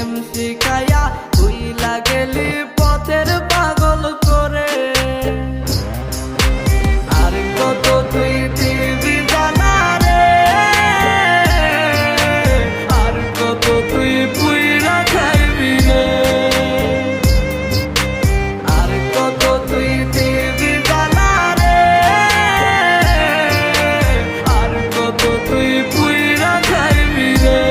প্রেম শিখাইয়া তুই লাগেলি পথের পাগল করে। আর কত তুই দিবি জানা রে, আর কত তুই পুইরা খাইবি রে, আর কত তুই দিবি জানা রে, আর কত তুই পুইরা খাইবি রে।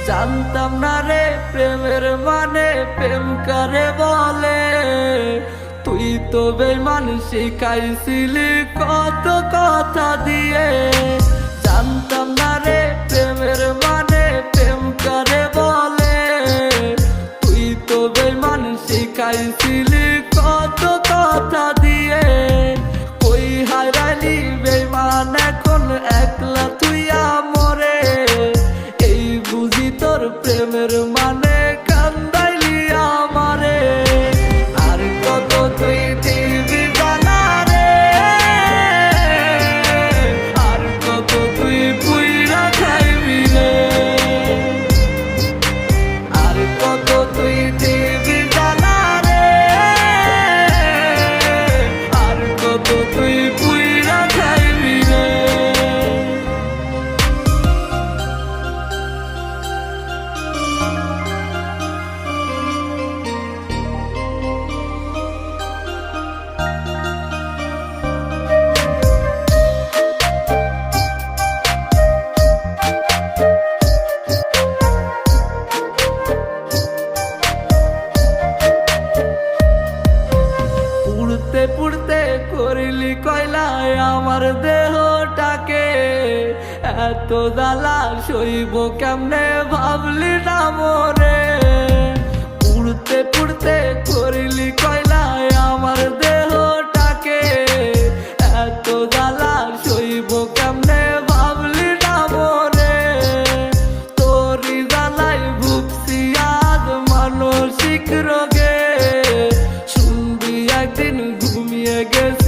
জানতাম না রে প্রেমের মানে প্রেম করে বলে, তুই তো বেঈমান শিখাইছিলি কত কথা দিয়ে। জানতাম না রে প্রেমের মানে প্রেম করে বলে, তুই তো বেঈমান শিখাইছিলি কত কথা দিয়ে। কই হারাইলি বেঈমান এখন একলা তুই আমরে, এই বুঝি তোর প্রেমের মানে কান্দাইলি আমারে। আর কত তুই দিবি জানা রে, আর কত তুই পুইরা খাইবি রে, আর কত তুই দিবি জানা রে, আর কত তুই পুইরা খাইবি রে। পুড়তে পুড়তে করিলি কয়লায় আমার দেহটাকে, এত জ্বালা সইব কেমনে ভাবলি না মরে। পুড়তে পুড়তে করিলি কয়লায় আমার দেহটাকে, এত জ্বালা সইব কেমনে ভাবলি না মরে। তোরি জ্বালাই ভুগছি আজ মানসিক রোগে, শুনবি একদিন ঘুমিয়ে গেছে